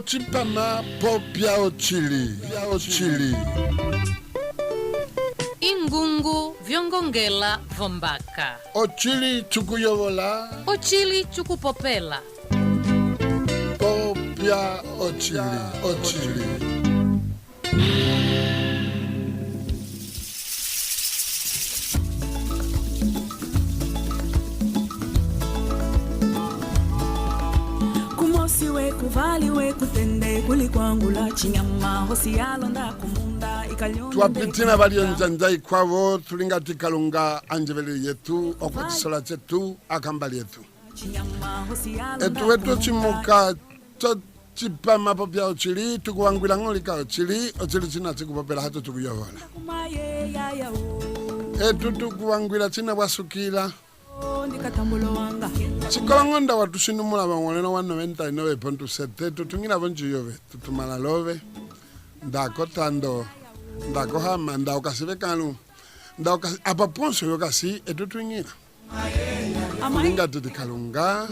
Ochipama POPYA OTCHILI Ingungu vyongongela vombaka OTCHILI chukuyovola OTCHILI chukupopela POPYA OTCHILI Kumosiwe kuvaliwe kutende kulikwangula chinyama hosiyalonda kumunda ikaliona tuwapitina balionjanjai kwavo tulingati kalunga anjeveli yetu okutisola chetu akambali yetu etu wetu chimuka chipama POPYA OTCHILI tukuwangwila ngolika OTCHILI china chikupopela hatu tukuyovola etu tukuwangwila china wasukila Chikolongonda watu sinumula bangolena 199.7 tutungira bonju yove tutumala love ndako tando ndako hama ndako kasibekanu ndako apa ponso yokasi etutungira kulinga tutikalunga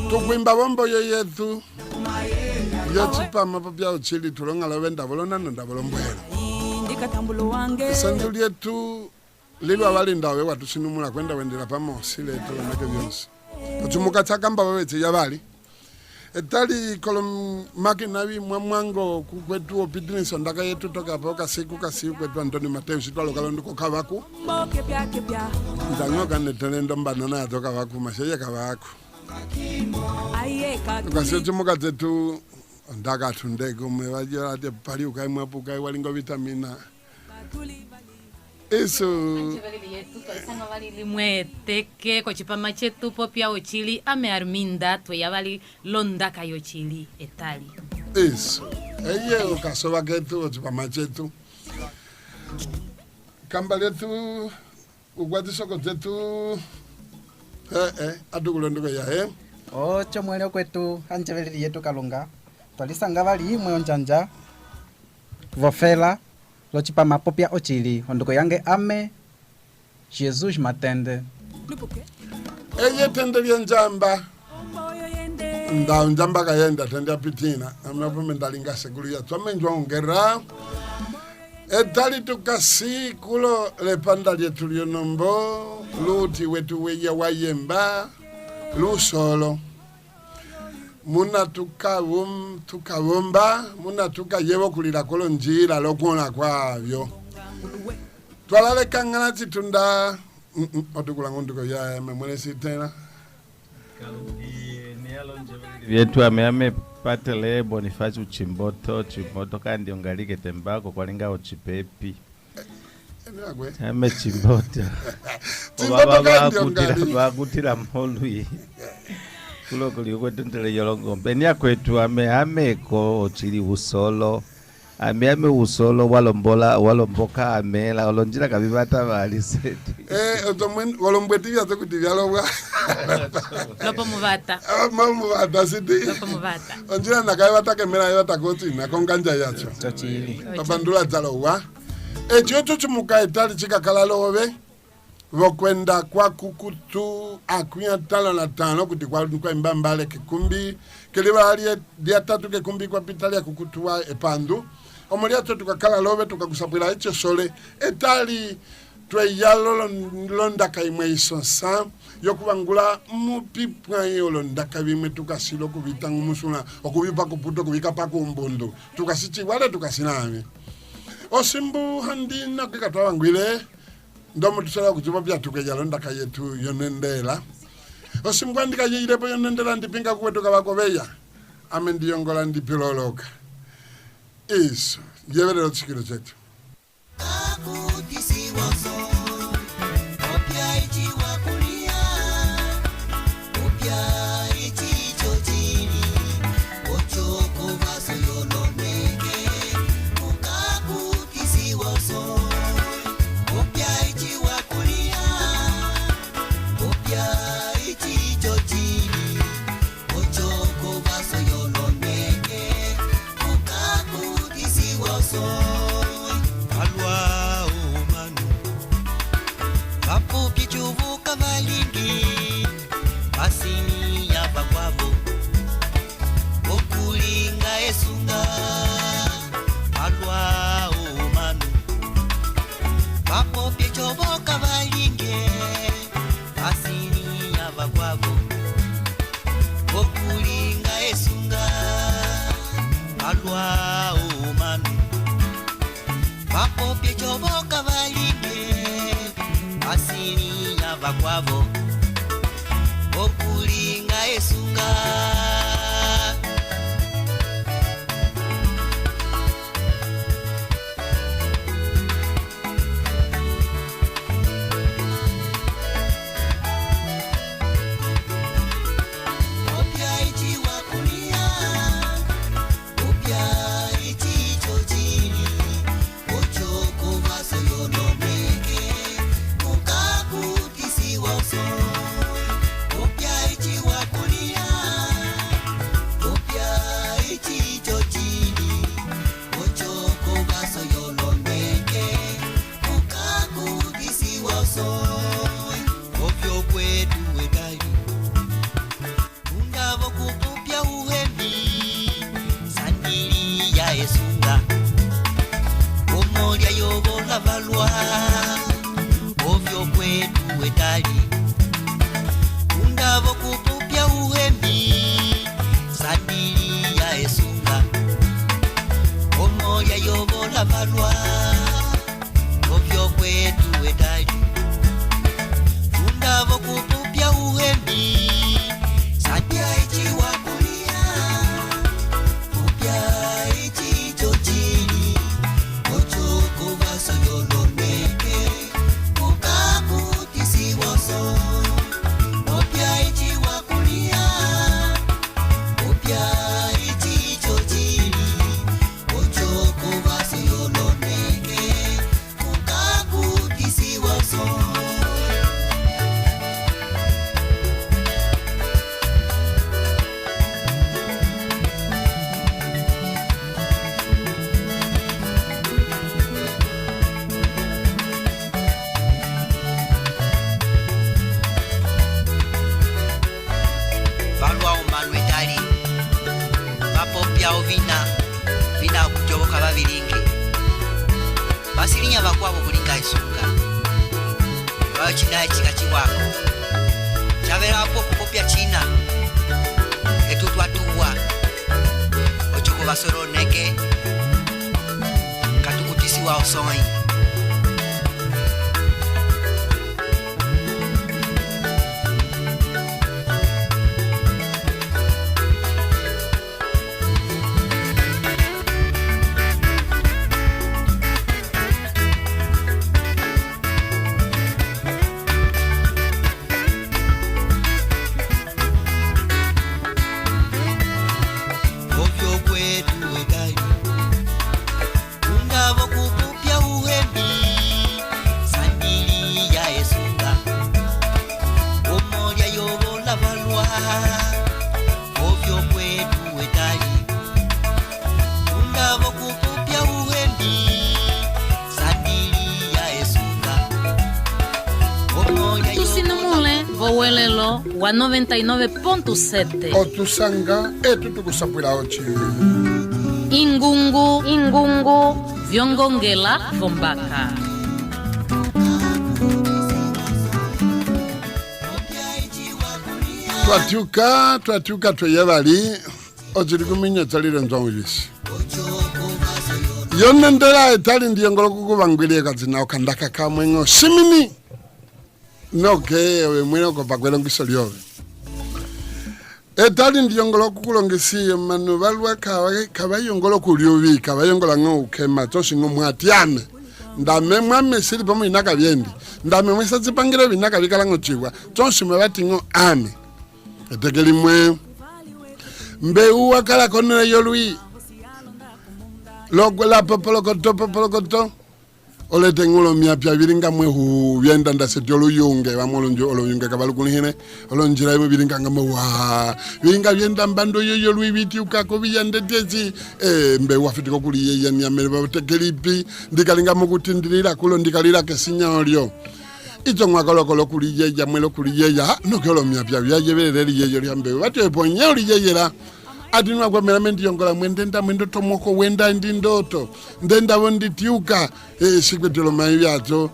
tukwimba bombo yetu yochipama POPYA OTCHILI tulonga love ndabolona ndabolombwela sanjuli yetu Liba walinda we watu sinumula kwenda wendela pamosi leto nake byonse. Kuchumuka chakamba wewe yabali. Etali kolom makinabi mwamwango kwetu opidinso ndaka yetu toka poka siku kwetu Antoni Mateo sitwalo kalondiko kabaku. Ndangoka netelendo mbanana atoka baku masheya kabaku. Tukasio chumuka zetu ndaka tundego mwewaje ate pali ukai mwapuka walingo vitamina. Eso Sanga vali limweteke kwa chipama chetu POPYA OTCHILI ame arminda tuya vali londaka yochili etali. Eso. Eye okasoba ketu chipama chetu. Kambale tu ugwadisoko chetu adukulondoko ya Ocho mwele kwetu anjeveli yetu kalunga. Twalisanga vali mwe onjanja. Vofela lochipama POPYA OTCHILI ondoko yange ame Jesus matende eye tende byenjamba njamba kayenda tende apitina amapume ndalinga sekulu ya twamenjwa ongera etali tukasi kulo lepanda lyetu lyonombo luti wetu weya wayemba lusolo muna tukavomba muna tukayevo kulila kolo njira lokuna kwavyo twalale kangana chitunda otukula ngonduko ya memwele sitena vyetu ame patele Boniface chimboto kandi ongalike tembako kwalinga ochipepi ame chimboto bakutila mholwi kulo kuli kwetendele yolongombe nia kwetu ameko OTCHILI usolo ame usolo walomboka amela olonjira kabibata bali seti otomwen walombwetivya tokutivyalobwa Lopo muvata mamuvata siti Lopo muvata onjira nakabibata kemela yota koti nakonganja yacho babandula talowa echo chimuka etali chikakala lobe vokwenda kwa kukutu akuya talo na tano kuti kwa mbambale kikumbi kelibali dia tatu kikumbi kwa pitali ya kukutu wa epandu omulia tukakala lobe tukakusapira eche sole etali tweyalo londa kaimwe isonsa yokubangula mupipwa yolonda kabimwe tukasilo kubita ngumusuna okubipa kuputo kubika pako mbundu tukasichi wale tukasinami osimbu handina kikatwangwile ndomo tusala kuchipa pya tukejalo kayetu yonendela osimbwandika yirepo yonendela ndipinga kuwetuka bakobeya amendiyongola ndipiloloka eso yeverero chikilo chetu Alwa umanu makwavo okulinga esunga vina kujoboka babiringe basirinya bakwabo kulinga esunga bachina chikachi wako chabera hapo kupopya china etutwatuwa ochoko basoro neke katukutisi wa osoi Welelo wa 99.7 otusanga etutukusapwila ochili ingungu vyongongela vombaka twatuka tweyevali ochili kuminya talile nzongwilisi yonendela etali ndiyongolo kukuvangwilie kazina okandaka kamwengo simini noke ewe mwino kopakwelo ngisolyobe etali ndiyongolo kukulongisiye manu balwa kabayongolo kulyobi kabayongola ngokema toshingo mwatiame ndame mwame sili pomo inaka byendi ndame mwesa zipangire binaka bikala ngochiwa tonshime batingo ame etekeli mwe mbeu wakala konele yolui logo la popolokoto ole tengulo miapya biringa mwe hu byenda ndasetolo yunge bamolonjo olonge kabalukulihine olonjira yimo biringa ngamo wa biringa byenda mbando yoyo lwibiti ukako biyandetezi mbe wafitiko kuli ye nyamere batekelipi ndikalinga mukutindirira kulo ndikalira kesinya olyo icho mwakolokolo kuli ye jamwelo kuli ye ya nokelo miapya byayebeleli ye yoli ambe batwe ponya oli ye yera adinwa kwa meramente yongola mwendenda mwendo tomoko wenda ndi ndoto ndenda wondi tiuka sikwetelo mayiato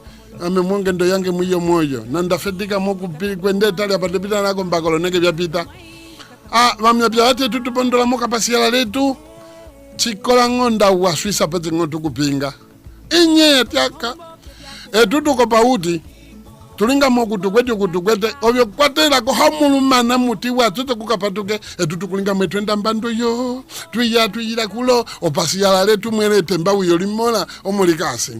ame mwonge ndo yange mwiyo moyo nanda fedika moku kwende tali apatepita nako mbakolo neke byapita vamya byate tutupondola moka pasiala letu chikola ngonda wa Swissa pete ngoto kupinga inye tyaka tutuko pauti tulinga mokutu kwete obyo kwatera ko hamulumana muti watu tukukapatuke etutukulinga mwetwenda mbando yo tuyira kulo opasiyala letu mwere temba uyo limola omulikasi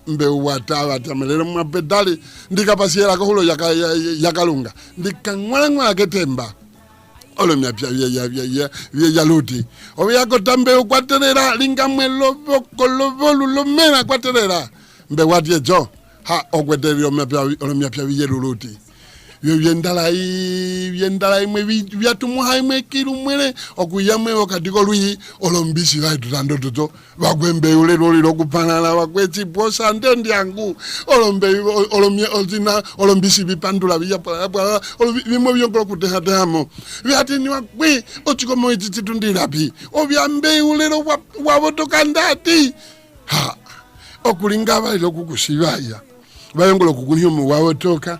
mbe wata tamelero mwapedali ndikapasiyala ko hulo yakalunga ndikangwala ketemba olomya pya ya luti obya kotambe ukwaterera linga mwelo bokolo lomena kwaterera mbe watie jo ha ogwederi olomya pya luluti vyendala imwe vyatumuha imwe kilu mwele okuyamwe okatiko lui olombisi vai tutando tuto bagwembe ule loli lokupanala bakwechi posa ndendi yangu olombisi bipandula bya bimwe byongolo kutehamo vyati ni wakwe ochikomo ititundirapi obyambe ule lo wabotoka ndati ha okulinga bali lokukushibaya bayongolo kukunyomo wabotoka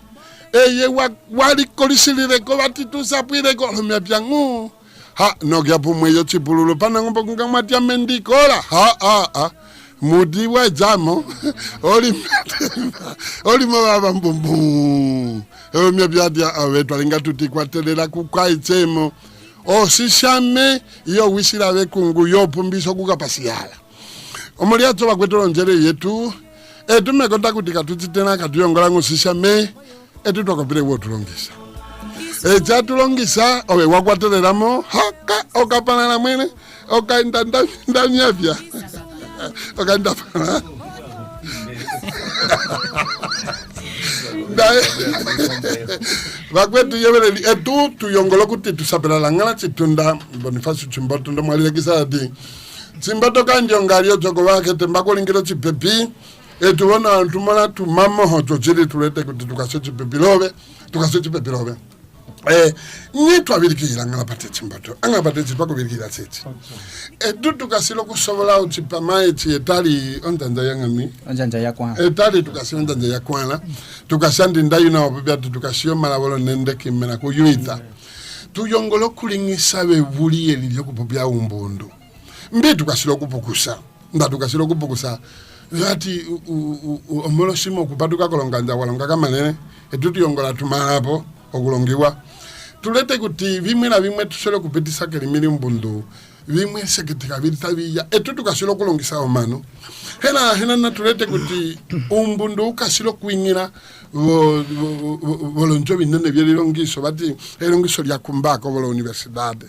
eye wali kolisilire ko batitusapwire ko lomyapyangu ha nogya pomwe yo chipululo pana ngombo kungamwatia mendikola ha mudi wa jamo oli mababa mbumbu lomyapyatia awetu alinga tutikwatelera kukwaichemo osishame iyo wisira bekungu yo pumbiso kukapasiyala omoliato bakwetolo njere yetu tumekota kutika tutitena katuyongola ngusishame etutokopile wotulongisa echatulongisa owe wakwateleramo haka okapanala mwene okaenda ndamyapya okaenda pana bakwetu yebeleli tuyongolo kuti tusapela langala chitunda Boniface Chimboto ndo mwalilekisa ati Chimboto kanjongalio joko wake tembakolingiro chipepi etuona tumana tumamo hoto chiri tulete kuti tukasechi pepilobe nitwa birikira ngala pate Chimboto anga pate chipako birikira chechi tukasilo kusobola uchipamae chietali onjanja yangami onjanja yakwa etali tukasilo onjanja yakwana tukashandi ndayina obibya tukashiyo malabolo nende kimena kuyuita tuyongolo kulingisa bebuli elilyo kupopya umbundu mbi tukasilo kupukusa tukasilo kupukusa yati omolo simo kupaduka kolonganja walonga kamanene etutuyongola tumalapo okulongiwa tulete kuti bimwe na bimwe tusolo kupetisa kelimili mbundu bimwe sekitika bitabiya etutukasilo kulongisa omano hena na tulete kuti umbundu ukasilo kuingira volonjo binene byelongiso bati elongiso lya kumbako vola universidade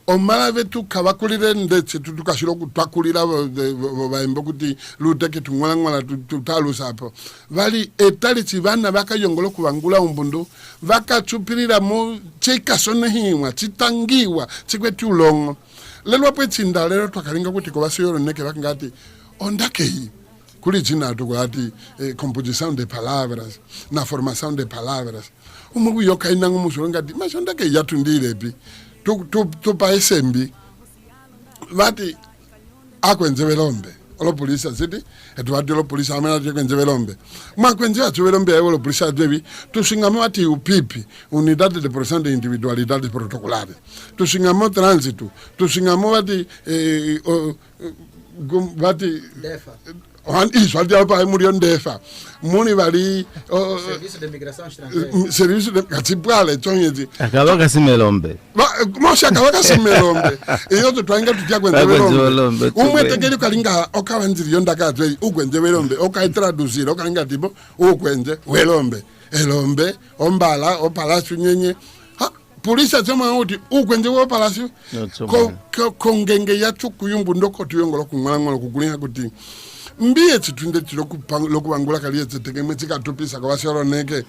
omala betu kabakulire ndetse tutukashiro kutwakulira baembo kuti luteke tungwala tutalusa hapo bali etali chibana bakayongolo kubangula umbundu bakachupirira mu chikasone himwa chitangiwa chikwetu longo lelo pwetsinda lelo twakalinga kuti kobasiyo neke bakangati ondakei kuli jina tukwati composição de palavras na formação de palavras umugu yokaina ngumuso ngati mashondake yatundirepi tu paesembi vati akwenzevelombe olo polisi ziti etwati olo polisi amena tikwenzevelombe mwakwenzewa tuvelombe olo polisi devi tusingamo ati upipi unidade de proteção de individualidade protocolares tusingamo trânsito tusingamo vati defa isso ali para murió ndefa muni bali serviço de migração estrangeira serviço de katipale tonyeji akabaka simelombe mosha akabaka simelombe iyo tutwanga tutya kwenzevelombe umwetekeli kalinga okawanziri yondakatwe ukwenzevelombe okaitraduzira okalinga tipo ukwenze welombe elombe ombala opalasu nyenye polisi atema uti ukwenze wo palasu kongenge yacu kuyumbu ndoko tuyongolo kumwangolo kukulinga kuti mbiye chitunde lokubangula kaliye tetemwe tikatopisa kabasero neke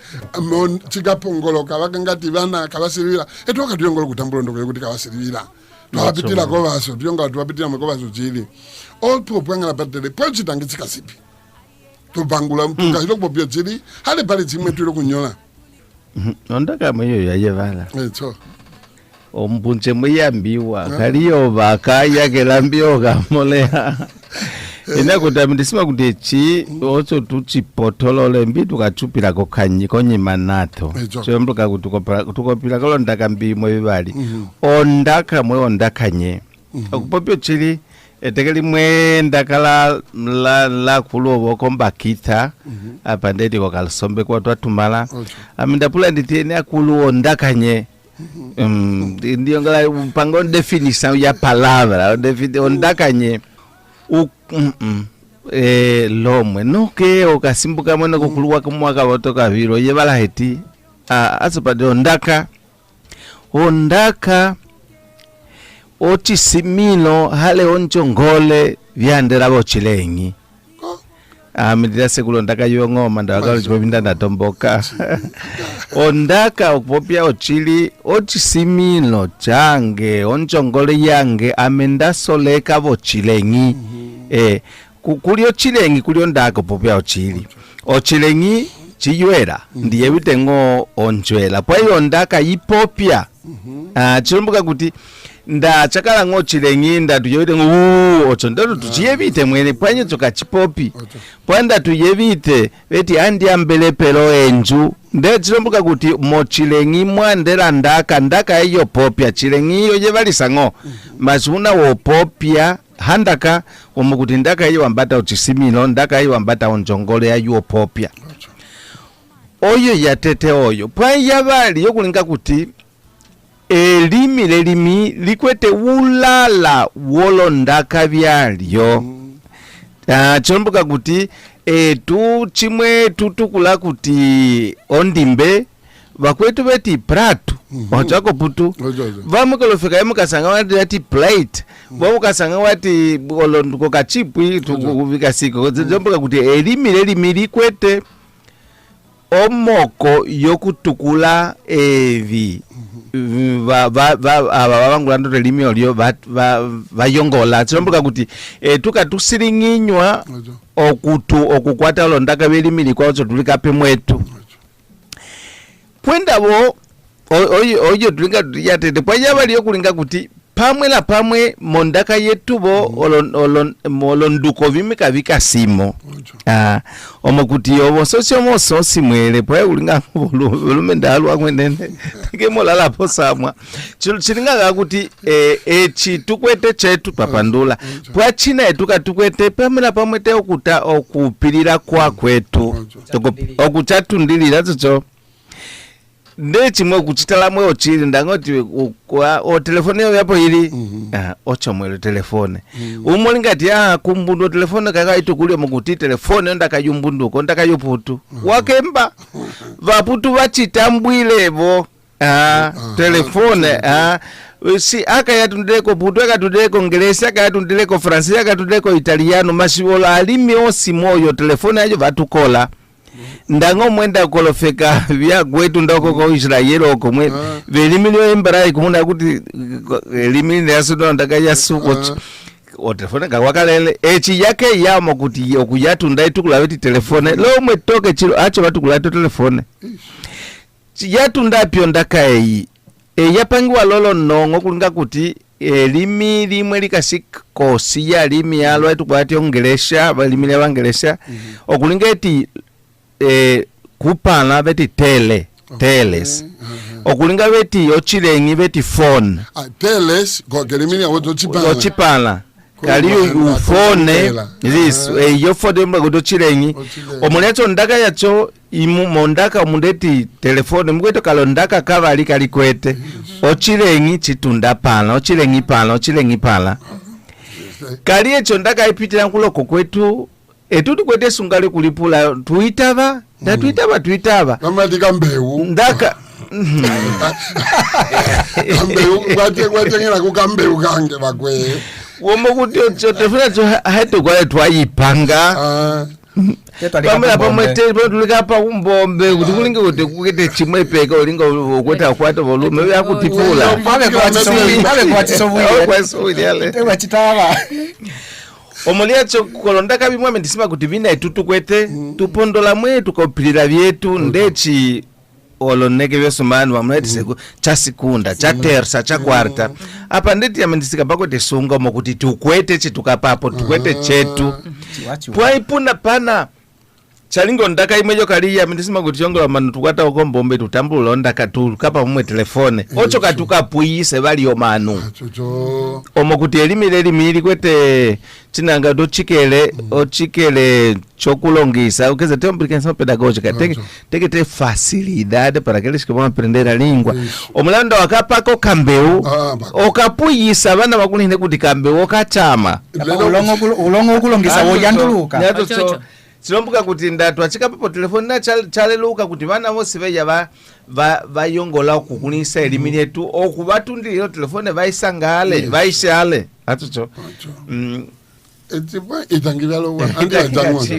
tikapongolo kabakangati bana kabasirira etoka tuyongolo kutambulo ndoko kuti kabasirira twapitira ko baso tuyonga twapitira mko baso chili opo pwanga patele pochi tangitsika sipi tubangula mtunga lokubopyo chili hale pale chimwe tulo kunyola ondaka mweyo yayevala eto ombunche mwiyambiwa kaliyo bakaya kelambio kamolea ina kuti ndisima kuti chi ocho tuchipotolole mbi tukachupira kokhanyi konyima nato chomboka kuti tukopira kolondaka mbi mwe bali ondaka mwe ondakanye okupopyo chili etekeli mwenda kala la kulovo komba kita apa ndeti wakalisombe kwa twatumala amindapula nditene akulu ondakanye ndio ngala mpango definition ya palavra ondakanye lomwe noke okasimbuka mwene kukuluwa kumwaka watoka viro yevala heti asopade ondaka ochisimilo hale onchongole vyandera bochilengi midira sekulo ndaka yongoma ndakalo chipinda ndatomboka ondaka okupopya ochili ochisimilo change onchongole yange amendasoleka bochilengi kuli ochilengi kuli ondaka popya ochilengi chiyuera ndiye bitengo onjwela pwa iyo ndaka yipopya chilomboka kuti ndachakala ngochilengi ndatuyevite ocho ndatu tuchiyevite mwene pwanye tsoka chipopi pwanda tuyevite veti andiambelepelo enju nde chilomboka kuti mochilengi mwandera ndaka iyo popya chilengi iyo yevalisango masuna wopopya handaka omo kuti ndaka iyo wambata uchisimilo ndaka iyo wambata onjongole ya yuo popya oyo yatete oyo pwai yavali yokulinga kuti elimi likwete ulala wolondaka vyalyo chilomboka kuti chimwe tutukula kuti ondimbe vakwetu veti pratu ochako putu vamukolofika yemukasanga wati plate vamukasanga wati olonduko kachipwi tukuvika siko chilomboka kuti elimi likwete omoko yokutukula evi vavangula ndoto elimi olyo vayongola chilomboka kuti tukatusiringinywa okukwata olondaka velimi likwacho tulikape mwetu pwendavo oyo tulinga yatete pwanyavali yokulinga kuti pamwe mondaka yetuvo olonduko vimika vikasimo omo kuti ovo sosi mwele pwa ulinga volume ndalu amwenene tekemolalapo samwa chilinga kuti echi tukwete chetu papandula pwa china tukwete pamwe te okupilira kwa kwetu okuchatundilira chocho ndechimwe kuchitala mwe ochili ndangoti o telefone yapo ili ochomwele telefone umolingati kumbundu telefone kakaito kule mukuti telefone ndakayumbunduko ndakayoputu wakemba vaputu vachitambwilevo telefone si akayatundileko putu akatundileko ngelesi akayatundileko fransi akatundileko italiano masiwola alimi osi moyo telefone ayo vatukola ndango mwenda kolofeka vya kwetu ndako kwa Israeli oko mwe velimilio embara kumuna kuti elimini yasuno ndaka yasuko o telefone kawakalele echi yake yamo kuti okuyatu ndaitukula weti telefone lo mwe toke chilo acho batukula to telefone yatu ndapyo ndaka eyi yapangiwa lolo nongo kulinga kuti elimi limwe likasikosi ya limi yalo etukwati ongelesha balimi yabangelesha okulinga eti kupana beti teles okulinga beti ochilengi beti phone teles gogelimini ochipana kali ufone this yo phone mbago chilengi omulecho ndaka yacho mondaka omundeti telefone mgweto kalondaka kavali kalikwete ochilengi chitunda pana ochilengi pana kali echo ndaka ipitira kuloko kwetu etuti kwete sungale kulipula tuitava tuitava kamadika mbeu ndaka mbeu kwate ngena kukambeu kange bakwe womo kuti telefone cho hato kwale twayipanga pamela pamwete tulika pa umbombe kuti kulinga kuti kukete chimwe peka ulinga ukweta kwata volume yakutipula omoliacho kolondaka bimwe ndisima kuti bina itutukwete tupondola mwe tukopilira vyetu ndechi oloneke vyosumani wamwete cha sekunda cha tersa cha kwarta apa ndeti yamendisika bako tesunga omo kuti tukwete chetu kapapo tukwete chetu pwaipuna pana chalingo ndaka imwejo kaliya ndisima kuti chongola manu tukwata ukombombe tutambula ndaka tu kapa mumwe telefone ocho katuka puise bali omanu omo kuti elimili kwete chinanga do chikele chokulongisa ukeze templicação pedagógica teke te facilidade para aqueles que vão aprender a língua omulando akapako kambeu okapuyisa bana bakulinde kuti kambeu okachama ulongo kulongisa woyanduluka Silombuka kuti ndatu achika papo telefoni na chaleluka kuti vana vose veja vayongola kukunisa elimi yetu okubatundira telefone vaisangale vaishale atucho etipa itangiralo andi ajangoza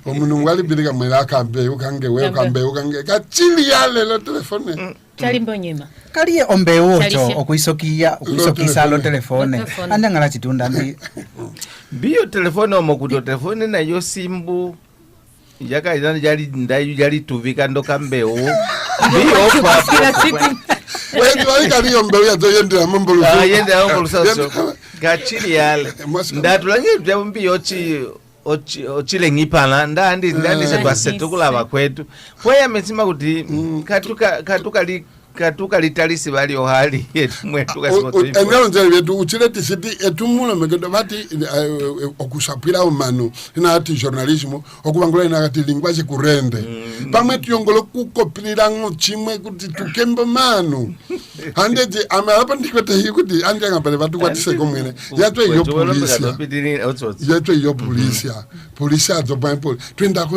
omunungu alibirika mwela kambe ukange kachili yale lo telefone chalimbonyema kaliye ombewocho okuisokisa lo telefone andangala chitunda ndi biyo telefone omokuto telefone na yo simbu yaka izani jali tuvika ndo kambeo biyo papa wewe kaliyo mbeo ya zoyendera mambulu yendera mambulu sasa gachili yale ndatulange byambiyo ochile ngipana ndandi se basetukula bakwetu poya mesima kuti katuka litalisi bali ohali mwetu kasimoto engalo nje yetu uchile tisiti etumulo mekedo bati okusapira umanu ina ati journalismo okubangula ina ati linguage kurende pamwe tuyongolo kukopirira chimwe kuti tukembe manu handeje amapa ndikote hiyo kuti anje ngapale batu kwatise komwene yatwe yo polisia azobampo twenda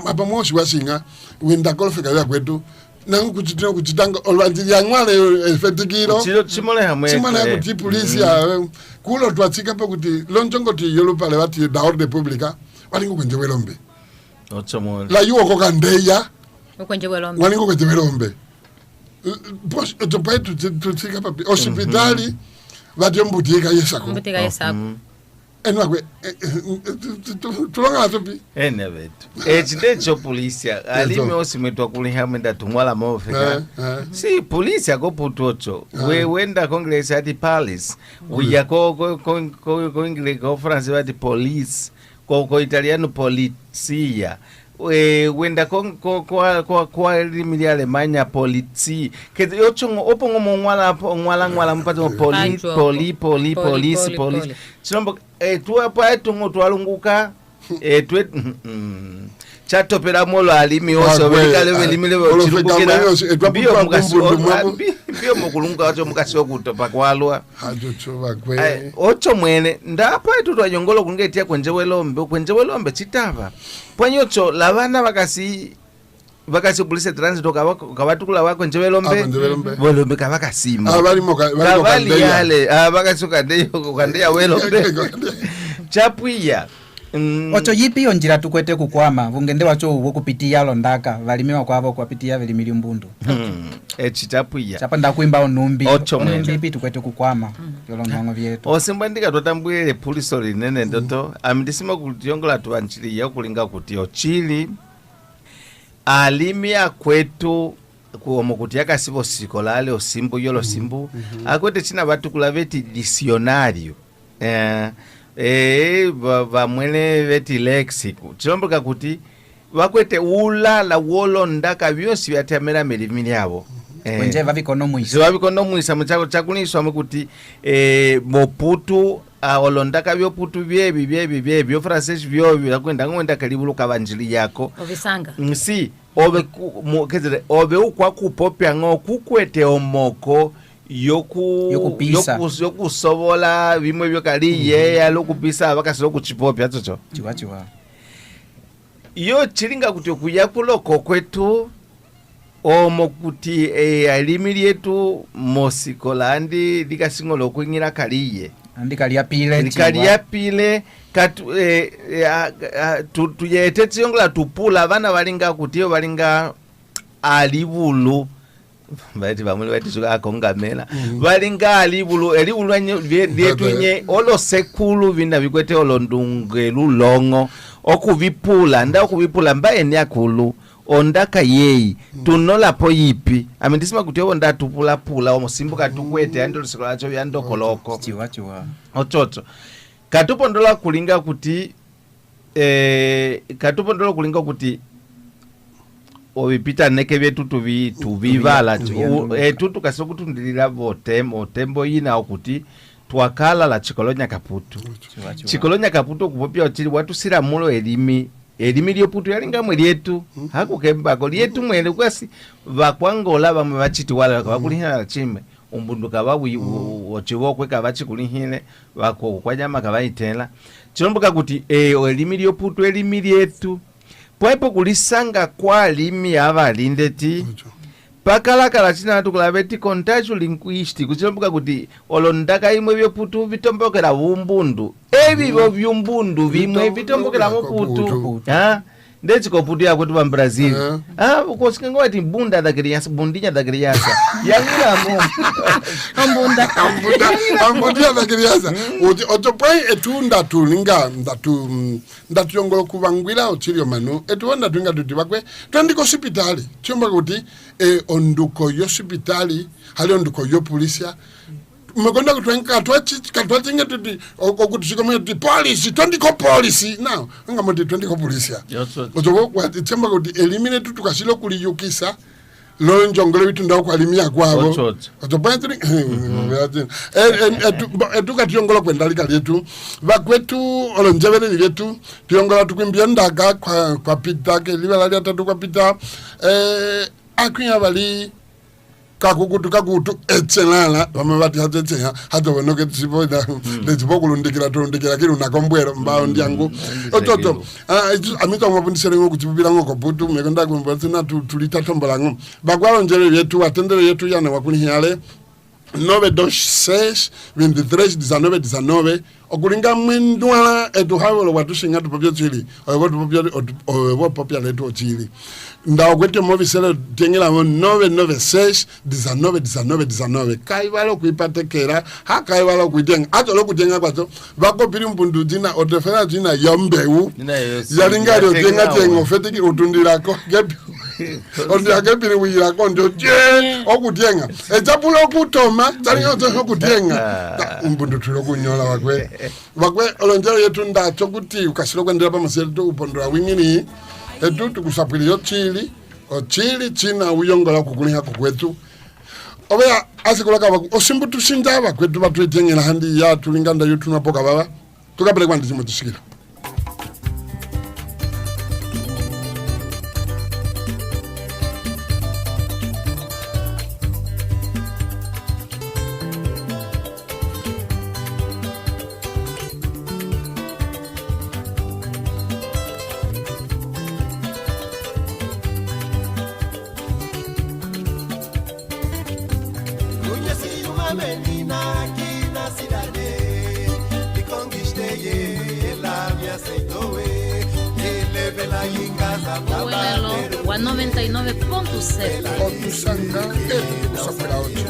mapamoshi wasinga wenda kolofika ya kwetu nangu kuchitanga olwanjiri yangwale efetikiro chimole hamwe kuti polisia kulo twatsika pa kuti lonjongo ti yolo pale bati da ordre publica walingo kwenje welombe ochomole la yuko kandeya kwenje welombe walingo kwenje welombe pos otopetu tutsika pa hospitali bati mbutika yesako enwakwe tulonga natopi enevetu chidecho polisia alime osimwetwa kulihamwenda tumwala mofeka si polisia koputocho wenda kongresi ati palace uya ko inglese ko france ati police ko italiano polizia wenda kwa limi ya Alemanya polizia kete yochongo opongo mwala mpato police chilombo tuwa pa etungo twalunguka twe chatopera molo alimi ose obekale belimi lebo chirukira bio mukulunga wacho mukasi okutopa kwalwa hajochoba kwe ocho mwene ndapa etutwa yongolo kungetia kwenje welombe chitava pwanyocho labana vakasi police transit kabatukula wako nje welombe kabakasima kabali yale bakasuka ndeyo welombe chapwiya ocho yipi onjira tukwete kukwama vungende wacho uwo kupitia londaka valimiwa kwavo kwapitia velimili mbundu chitapwiya chapa ndakuimba onumbi yipi tukwete kukwama yolongango vyetu osimbandika twatambwile puliso linene ndoto amindisima kutiyongola tuwanchili ya kulinga kuti ochili alimia kwetu kuomo kuti yakasibo sikolale osimbu yolo simbu akwete china batu kulaveti diccionario vamwene veti lexico chilomboka kuti vakwete ulala wolondaka vyosi vyatamera milimili yavo kwenje vavikonomwisa muchako chakuniswa kuti moputu olondaka vyoputu vyevi vyofrancais vyovi vakwenda ngwenda kalibu kavanjili yako ovisanga si ove ukwa kupopya ngo kukwete omoko yokusobola bimwe byokaliye yalokupisa bakasilo kuchipopya chocho chiwa yo chilinga kuti kuyakuloko kwetu omo kuti alimi yetu mosikolandi likasingolo kuingira kaliye ndikaliapile katu tuyete tsiyongola tupula vana valinga kuti yo valinga alibulu bati bamuli bati suka akongamela valinga alibulu lyetunye olo sekulu vina vikwete olondungelu longo okuvipula nda okuvipula mbaye ni akulu ondaka yeyi tunola po yipi amindisima kuti obo ndatupula omusimbuka tukwete ando lusikola cho yandokoloko chiwa ochocho katupondola kulinga kuti katupondolo kulinga kuti obipita neke byetu tubivala tutu kasiro kutundilira otembo yina okuti twakala la chikolonya kaputu chikolonya kaputu kupopya ochili watu sira mulo elimi lyoputu yalinga mwe lyetu hakukembako lyetu mwene kwasi bakwangola bamwe bachiti wala bakulihina chime umbundu kabawi ochibokwe kabachikulihine bako kwanyama kabaitela chilomboka kuti elimi lyoputu elimi lyetu pwepo kulisanga kwa limi abalindeti pakalakala china tukulabeti contagio linguistic kuchilomboka kuti olondaka imwe byoputu bitombokera bumbundu ebibo byumbundu bimwe bitombokera muputu ndechikoputu yakuti pa Brazil ukosikenga wati mbunda da criança bundinha da criança yangiramo ambunda da criança otopai etunda tulinga ndatu yongolo kubangwila ochilio manu etuonda tuinga tutibakwe twandiko hospitali chomba kuti onduko yo hospitali hali onduko yo polisia Magonda kutwenka katwachinga tuti okuti shikomwe tuti policy twandiko policy now nga moti twandiko policy otobo kwati chamba kuti eliminate tukashilo kuliyukisa lonjongole bitu ndawo kwalimia kwabo otobo tukatiyongola kwendalika lyetu bakwetu olonjebele lyetu tuyongola tukwimbia ndaga kwa pita ke libala lya tatu kwa pita akwinya bali kakutu etselala bamabati hatetsenya hatobonoke tsiboda lezibokulundikira tondikira kiri nakombwero mbao ndiangu ototo amito mabundisere ngo kutibira ngo koputu mekonda kumbatsina tulitatombola ngo bakwalo njere yetu atendere yetu yana wakunihale 926 23 19 19 okulinga mwindwala eduhawolo watushinga tupopya chili owo popya letu chili ndawo kwete movisele tengela 996 19 19 19 kaibalo kuipatekera hakaibalo kuitenga atolo kutenga kwato bakopiri mbundu dina odefera dina yombewu yalinga lyo tenga tengo fetiki utundirako gepi ondiyakepiri wiyirako ndio okutenga ejapulo kutoma talinga otenga kutenga mbundu tulo kunyola wakwe olonjero yetu ndacho kuti ukashiro kwendera pa maseto upondora wingini etu tukusapwili ochili china uyongola kukuliha kukwetu obeya asikulaka osimbu tushinjaba kwetu batwitengela handi ya tulinganda yetu napoka baba tukapele kwa ndizimo tushikira wa 99.7 Otusanga kusapwila ochili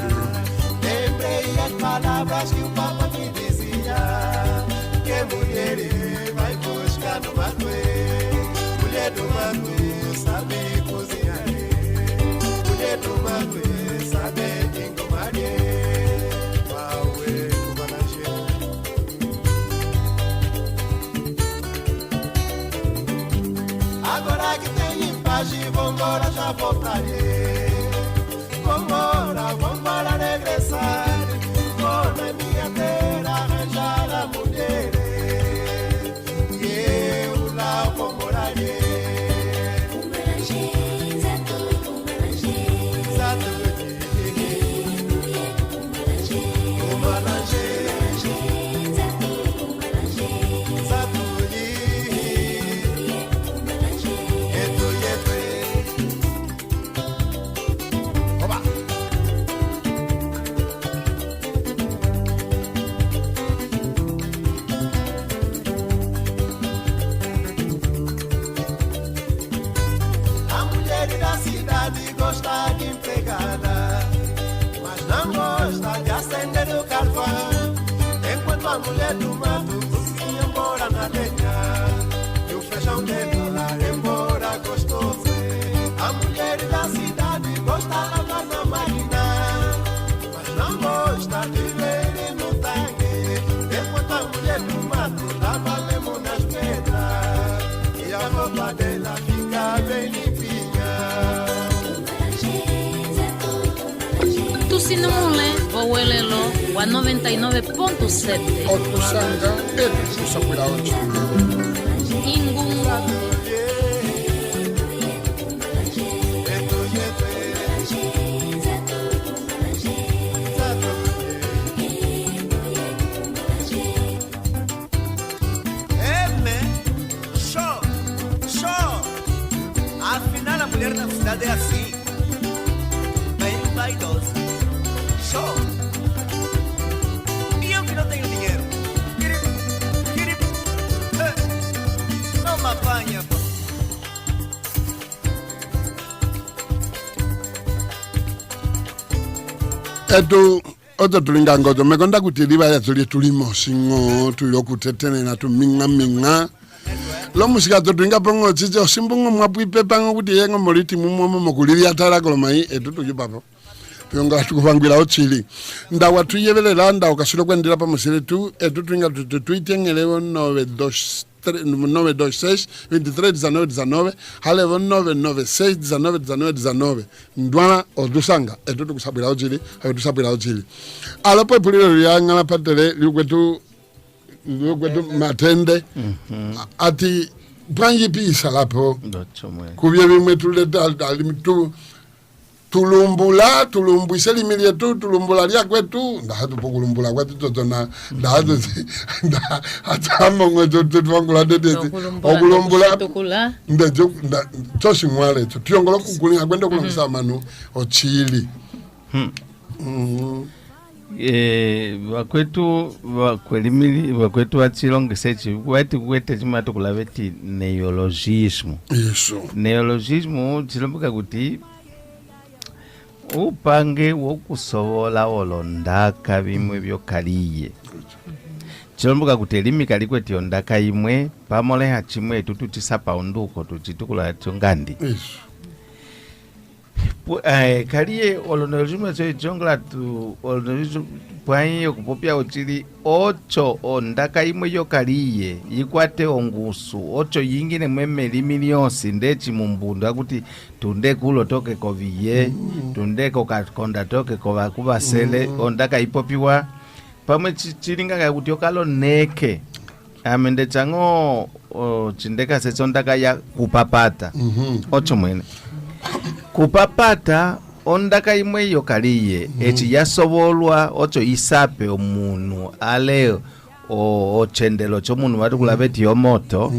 lembrei as palavras que o Papa me dizia que mulher vai buscar no mato mulher do mato sabe cozinhar mulher do mato sabe engomar agora que tem paz vambora já voltarei vambora regressar vou na minha terra arranjar a mulher e eu lá vou morar gosta de empregada, mas não gosta de acender o carvão. Enquanto a mulher do mato cozinha embora na lenha e o feijão dela embora gostoso. A mulher da cidade gosta de lavar na máquina, mas não gosta de ver no tanque. Enquanto a mulher do mato lava mesmo nas pedras. sinimule vowelelo wa 99.7 otusanga etukusakwira ochili ingunga Afinal, a mulher na cidade é assim, bem vaidosa. Só. E eu que não tenho dinheiro? Não me apanha, pô. etu oto tulinga ngoto mekonda kuti liba ya tulimo singo tuliokuthetene na tuminga lo musika tulinga pongo chicho simbungo mwapuipe pango kuti yengo moliti mumomo mokulilia tala kolomai etu tujupapo pyonga tukuvangwira ochili ndawa tuyevelela ndawa kasilo kwendela pa musile tu etu tulinga tuitengelewo 926 23 19 halevo 996 19 ndwana odusanga etu tukusabira ochili alopo pulilo lyanga patele lyukwetu matende ati branji pisa lapo kubye bimwe tuleta tulumbwise limili tu tulumbula lya kwetu ndahatu pokulumbula kwetu totona ndahatu atamongo tutwangula dede okulumbula ndejo choshi mwale tuyongolo kukulinga kwenda kulungisa manu ochili vakwetu vachilongesechi kwati kwete chimato kulaveti neologismo. Isso. Neologismo chilomboka kuti upange wokusovola olondaka vimwe vyokaliye. Chilomboka kuti limi kalikweti ondaka imwe pamoleha chimwe tututisapa unduko tuchitukula chongandi. Isso. Kaliye ologismo chongla tu ologismo pwai okupopya ochili ocho ondaka imwe yokaliye ikwate ongusu ocho yingine mwemeli milionsi ndechi mumbundu akuti tunde kulo toke koviye tunde kokakonda toke kovakuvasele ondaka ipopiwa pamwe chilinga kuti okalo neke amende chango chindeka sechondaka ya kupapata ocho mwene kupapata ondaka imwe yokaliye echi yasobolwa ocho isape omunu ale ochendelo chomunu watu kulaveti yomoto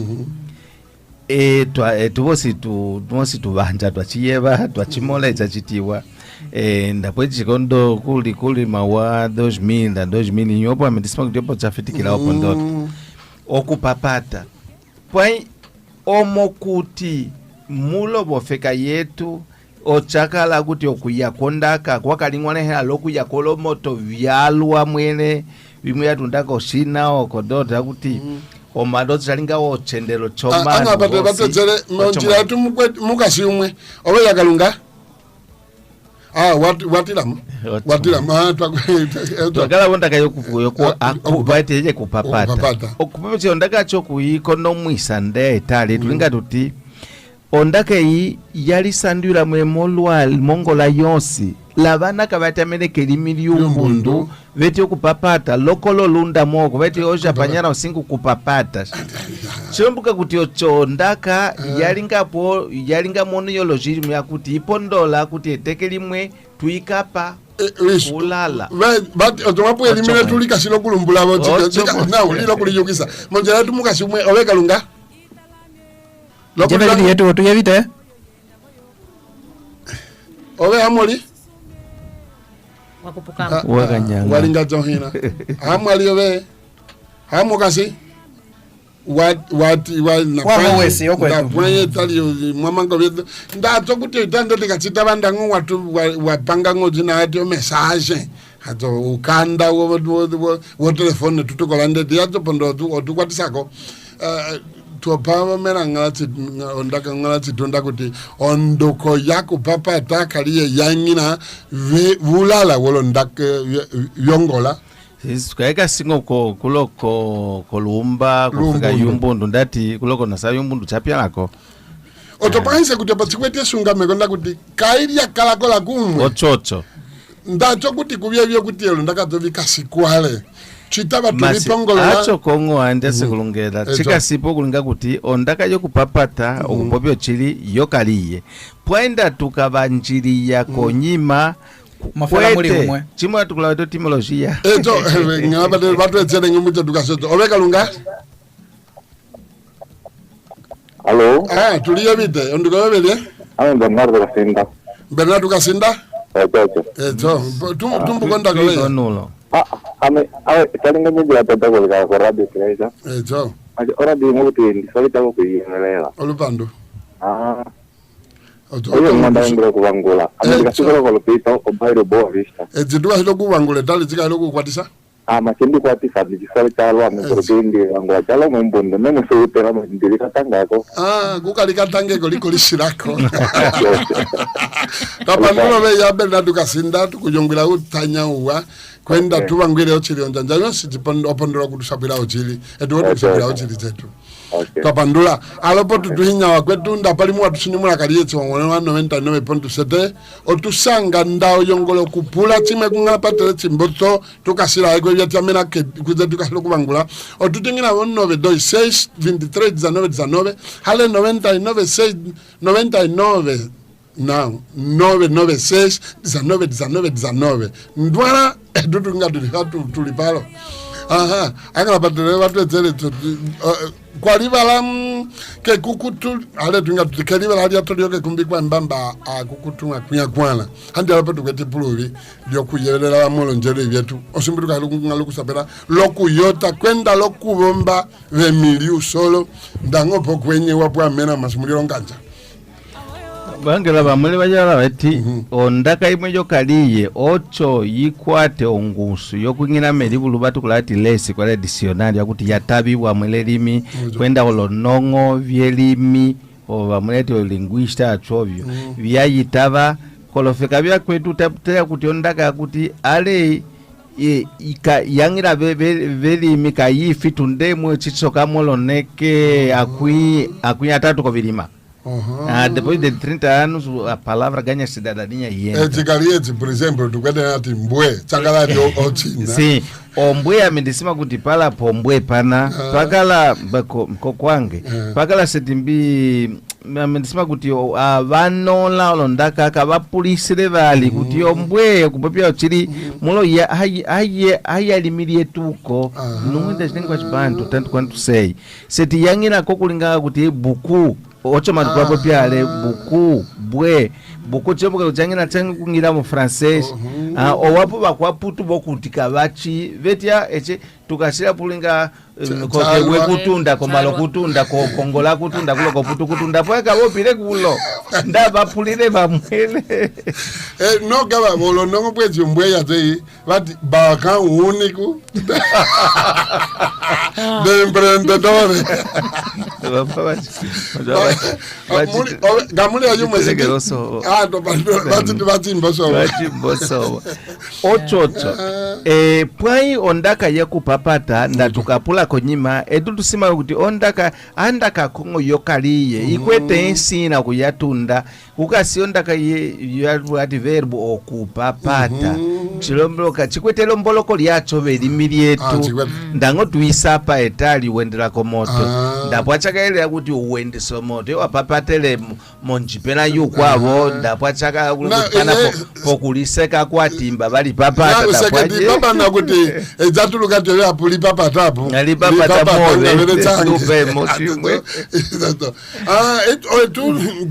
tuvosi tuvanja twachiyeva twachimolecha chitiwa ndapwe chikondo kuli mawa 2000 nyopo amendisima kuti yopo chafitikila opo ndoto okupapata pwai omokuti mulo bofeka yetu ochakala kuti okuya kondaka kwakalingwanehela lokuya kolomoto vyalwa mwene vimwe yatundaka oshina okodota kuti omadotsi chalinga ochendelo chomanu anga batetsele monjira yatu mukasi umwe obela kalunga watilamu twakala wondaka yoko akubaiteje kupapata okupapata ondaka chokuiko nomwisa ndetali tulinga tuti ondaka iyi yalisandula mwemolwa mongola yonsi lavana kavatamele limili yumbundu veti okupapata lokolo lunda moko veti oja panyana usingu kupapata chilombuka kuti ocho ondaka yalinga monologismo yakuti ipondola kuti eteke limwe tuikapa kulala but otomapu elimile tulika silo kulumbula na ulilo kuliyukisa monjera yatu mukasi umwe obeka lunga Jebeli yetu otu yevite owe amoli wakupukama wakanyanga walinga johina amwali owe amokasi wamwesi yokwetu mwenye tali mwamango vyetu ndato kuti itando tikachita vandango watu wapanga ngozi na hati o message hato ukanda wo telefone tutukolande diato pondo otukwatisako tuopava mera ondaka ngalati tonda kuti ondoko yako papata kaliye yangina vulala wolo ndaka yongola Kaeka singo kuloko kolumba kufika yumbundu ndati kuloko nasa yumbundu chapia lako otopanse kuti pachikwete sunga mekonda kuti kairi yakalakola kumwe ochocho ndacho kuti kubye byo kuti elo ndakazovika sikwale chitaba tulipongolola acho kongo ande sekulungera chikasipo kulinga kuti ondaka yokupapata okupopya ochili yokaliye pwenda tukabanjiriya konyima mafala muri umwe chimwe tukula to timologia eto ngabade batwetsele ngumucho tukasoto obeka lunga Allo? Tuliyo bite, onduko wabele? Bernardo Kasinda. Bernardo Kasinda? Eto. Tumbu konda kole? Talinga nyingi ya tata kwa radio Ecclesia. Eto. Ora di muti ndi solita ko kuyimelela. Olupando. Oyo manda ngiro kubangula. Amekasukira ko lupita ko bairo Boa Vista. Eziduwa hilo kubangula tali zika hilo kukwatisa? Machindi kwa tisa ndi solita alwa mkurudindi wangu chalo mumbundo nemu suutera mundiri katangako. Kukali katangeko liko lishirako. Tapandulo be ya Bernardo Kasinda tukujongwila utanya uwa kwenda tubangwile ochili onjanja yonsi opondora kutusabira ochili etuwa kutusabira ochili zetu. Tapandula alopo tutuhinya wakwetu ndapali mwa tusinimula kaliyeti wa 99.7 otusanga ndao yongolo kupula chime kungala patele chimboto tukasila eko ya tiamena kuze tukasilo kubangula otutingina 926 23 19 hale 99 now 996 19 ndwara tutunga tulipalo angala patele watu ezele kwa libala ke kukutu ale tunga tukeliba hali atolioke kumbikwa mbamba kukutunga kunyakwana handi alapo tukete puluvi lyo kuyelela amolo njere byetu osimbutuka ngalukusapera lokuyota kwenda lokubomba vemiliu solo ndangopo kwenye wapo amena masumuliro nganja bangela bamule bajala bati ondaka imwe yokaliye ocho yikwate ongusu yokunyina melibulu batu kulati lesi kwa dictionary yakuti yatabibwa mwelelimi kwenda olonongo byelimi obamuleti linguista atrovyo byayitaba kolofeka byakwetu taputera kuti ondaka yakuti ale yangira velimi kayifi tundemwe chisoka moloneke akwi atatu ko bilima. Depois de 30 anos a palavra ganha cidadania e entra. Por exemplo, tu quer dizer mbwe, chakala de ochina. Sim, ombwe amendisema kuti pala pombwe pana, pakala kokwange. Pakala setimbi amendisema kuti vanola olondaka akabapulisire vali kuti ombwe kupopya ochili mulo ya haya limirie tuko. Numuenda chitengo chibantu tanto quanto sei. Seti yangira kokulinga kuti buku ocho matupapo pia ale buku bwe buku chembuka kuchangina changu kungira mu francais owapo bakwaputu bokutika bachi vetia eche tukashira pulinga kokewe kutunda komalo kutunda kongola kutunda kulo koputu kutunda poeka bopire kulo ndaba pulire bamwele no gaba bolo no pwezi mbwe ya tei bati baka uniku de emprendedor gamuli ayo mwezi bati mboso ochocho pwai ondaka yakupapata ndatukapula konyima tusima kuti andaka kongo yokaliye ikwete ensina kuyatunda ukasi ondaka yati verbo okupapata chilomboka chikwete lomboloko lyacho belimirietu ndango tuisapa etali wendela komoto ndapwachakaelera kuti uwendeso moto wapapatele monjipena yukwavo ndapwachaka kulukana pokuliseka kwatimba bali papata ndapwaje papa nakuti ezatuluka tele apuli papa tapo ali papa tapo tupe mosimwe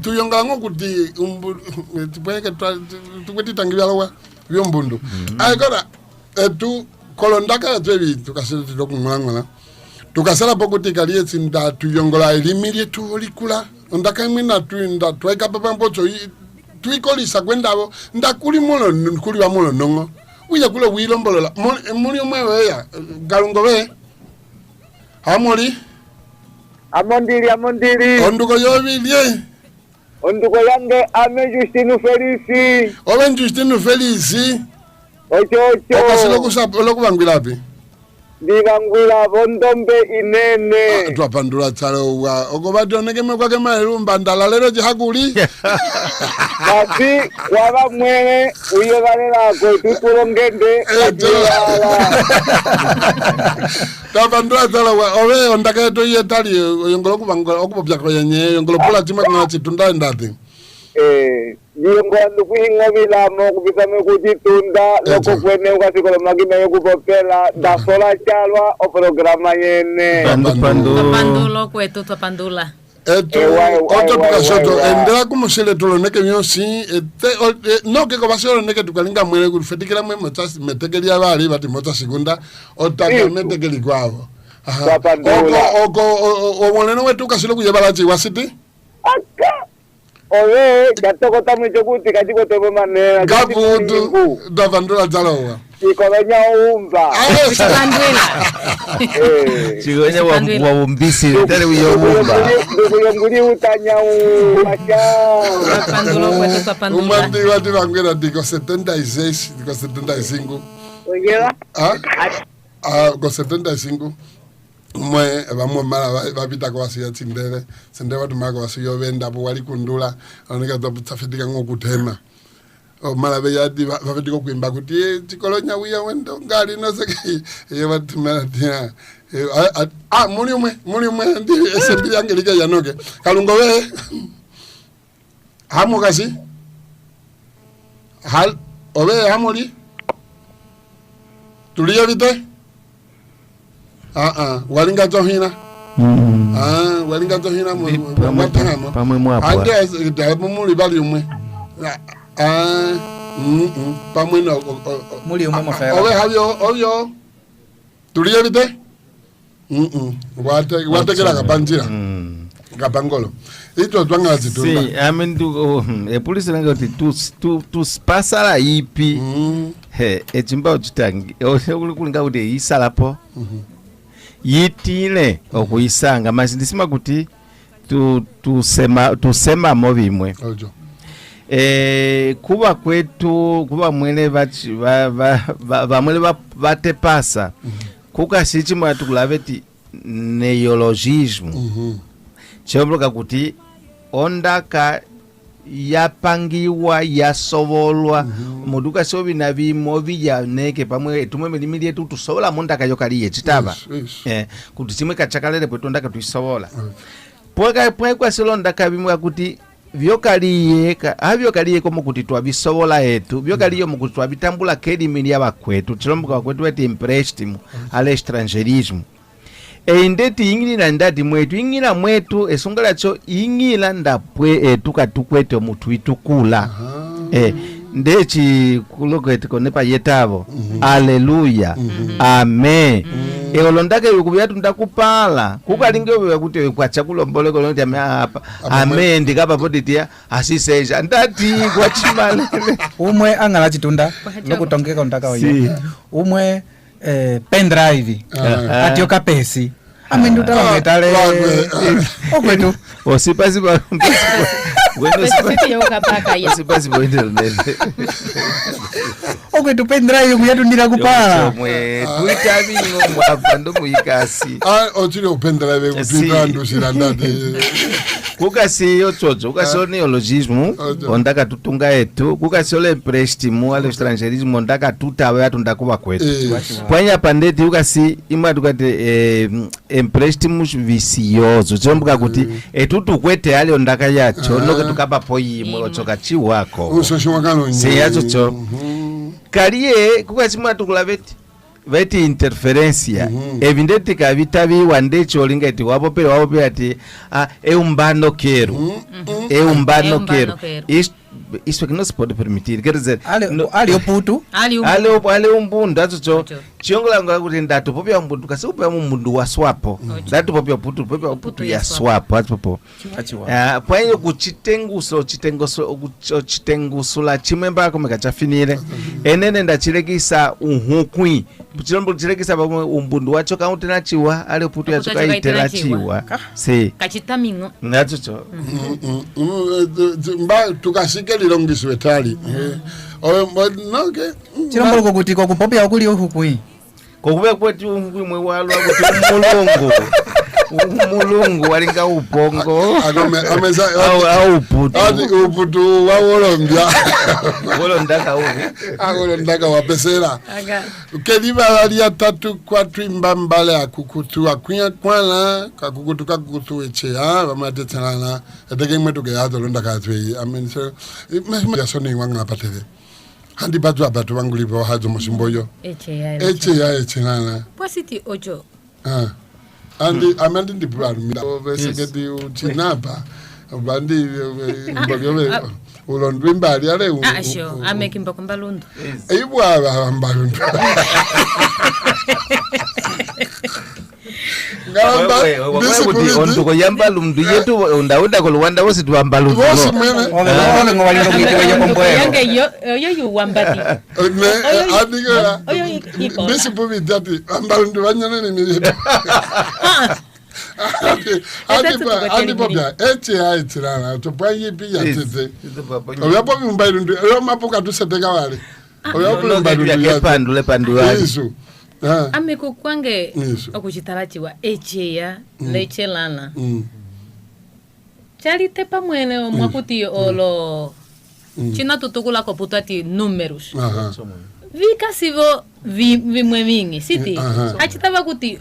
tu yongango kuti tupweke tukweti tangibalawa byombundu agora tu kolondaka twebi tukasira tukungwangwana tukasala pokuti kaliye tsinda tuyongola elimirie tuolikula ondaka mwina tuinda twaika papa mpocho tuikolisa kwendabo ndakuli mulo kuli wa mulo nongo uya kulo wilombolola muri omwewe ya galungobe amoli amondiri onduko yobilie onduko yange ame Justino Felisi oben Justino Felisi ocho okasilo kusapolo kubangwilapi Ndibangwila bondombe inene. Twapandula tsalo wa okobatoneke mekwake malumba ndalalero jihaguli. Basi waba mwene uyobalera ko tutulongende ajala. Twapandula tsalo wa owe ondaka to yetali yongolo kubangolo okubobya ko yenye yongolo pula chima kana chitunda ndati. Ndiyongondo kuingobila mo kubisame kujitunda loko kwene ukasikolo magime yokupopela dasola chalwa o programa yene. Twapandulo kwetu twapandula. Oto tukashoto endera kumusele toloneke nyosi no ke kobasolo neke tukalinga mwene kufetikira mwe motasi metekeli abali bati mota segunda otaka metekeli kwabo. Oko wetu kasilo kuyebala chi wasiti? Oye, gatoko tamu chokuti kachiko tebo manera. Gabudu davandula dzalowa. Chikonya umba. Chikonya wa umbisi tele uyomba. Ndikuyonguli utanya umacha. Twapandula kwetu twapandula. Umandi wati vangwera diko 76 diko 75. Ongela? Go 75. Mwe vamwe mara vapita kwa siya tsindele sende watu mako wasiyo venda po wali kundula anika tafetika ngokutema o mara beyadi vafetika kuimba kuti tikolonya wiya wendo ngali no seke ye watu mara tia muli umwe ndi esebi yangelika yanoke kalungo we hamu kasi hal owe hamuli tuliya vite walinga tohina walinga tohina mwatamo pamwe mwapo ande dabu muli bali umwe pamwe no muli umwe mofera owe habyo tuliye bite watekela kapanjira kapangolo ito twanga zitunda si amendu polisi langa tu pasala ipi echimba uchitangi kulinga kuti isalapo yitile okuyisanga masi ndisima kuti tusema movimwe kuba kwetu kuba mwene vamwene vatepasa kukasichi mwatu kulaveti neologismo chomloka kuti ondaka yapangiwa yasovolwa muduka sobi na bimo bijaneke pamwe tumwe milimili yetu tusobola mondaka yokaliye chitaba kuti chimwe kachakalele pwetondaka tuisobola pweka kwa silondaka bimwe kuti vyokaliye avyokaliye komo kuti twabisobola etu vyokaliye mukuti twabitambula kedimili yabakwetu chilomboka kwetu weti imprestimo ale estrangerismo ndeti ingila ndati mwetu ingila mwetu esungala cho ingila ndapwe tukatukwete omutu itukula ndechi kulokete konepa yetavo aleluya amen olondake yukubyatu ndakupala kukalinge kuti kwachakulombole kolonti apa amen ndikapa potitia asiseja ndati kwa chimalele umwe angala chitunda lokutongeka ndaka oyo umwe pendrive atio kapesi amendutala metale okwetu osipasi ba osipasi bo internet okwetu pendrive kuyatundira kupala mwe tuitabingo mwapando muikasi ochile pendrive kutunda ndushira ndati kukasi yotsotso kukasi neologismo ondaka tutunga etu kukasi ole prestimo ale estrangerismo ondaka tutaba yatundakuba kwetu pwanya pandeti kukasi imatukate emprestimus vicioso chombuka kuti etutukwete ale ondaka yacho noke tukapa poyimwe otsoka chiwako usoshwakano siyatsotso kaliye kukasi matukula veti interferencia evidente kavitaviwa ndecho lingati wapopera ati umbano quero isso que não se pode permitir, quer dizer ali oputu ali umbundu atso chiongola kuti ndatu popya umbundu kasi upya umbundu wa swapo ndatu popya putu ya swapo atsopo pwayo kuchitengusula chimwemba komeka chafinire enene ndachilekisa uhukwi chilombo chirekisa pamwe umbundu wacho kautena chiwa ali putu yacho kaitela chiwa si kachitamingo natso mba tukashike lilongiswe tali noke chilombo kuti kokupopya okuli uhukwi kokube kwetu umwe walwa kuti mulungu walinga upongo au uputu wawolombya wolondaka uvi awolondaka wapesera keliba alia tatu kwatu imbambale akukutu akwinya kwana kakukutu echea bamatetana eteke mwetuke yazo londaka twi amense mesoni wanga patele handi batu wangu lipo hazo mosimboyo echea positi ocho andi amandi ndi brand mi vesegedi uchinapa bandi mbogove ulondwe mbali ale sho amekimba kumbalundu ibwa mbalundu onduko yambalundu yetu undauda ko Rwanda wose tuambalundu wose mwene ole ngwaliro ngitwe yokombwe yange yo yuwambati adigera bisi bubi dati ambalundu banyana ni yetu andi popya echirana topwayi pia tete oyapo mbalundu yo mapuka tuseteka wale oyapo mbalundu ya pandule yesu ameko kwange okuchitalachiwa echeya lechelana chalite pamwene omwakuti olo china tutukula koputati números vikasivo vimwe vingi siti achitava kuti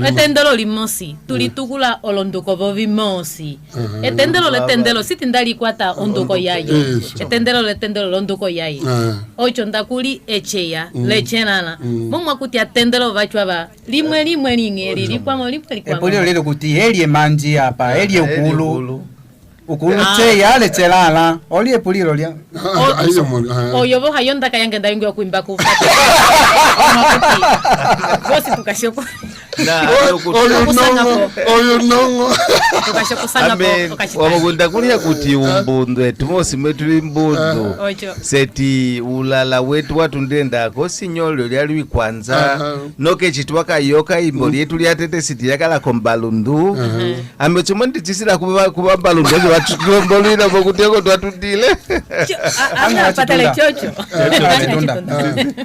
etendelo limosi tulitukula olonduko vo vimosi letendelo siti ndalikwata onduko yayo etendelo londuko yayo ocho ndakuli echeya lechenana momwa kuti atendelo vachwava limwe lingeri likwamo epulilo lilo kuti elie manji apa elie ukulu cheya lechelala oli epulilo lya oyovo hayonda kayange ndayingo kuimba kufata vosi tukashoko oyo nongo wamugunda kulia kuti umbundu etumosi mwetu imbundu seti ulala wetu watu ndendako sinyolo lyali kwanza noke chitwaka yoka imbo lyetu lyatete siti yakala kombalundu amechomwe ndichisira kuba balundu watuombolina bokuteko twatudile ana patale chocho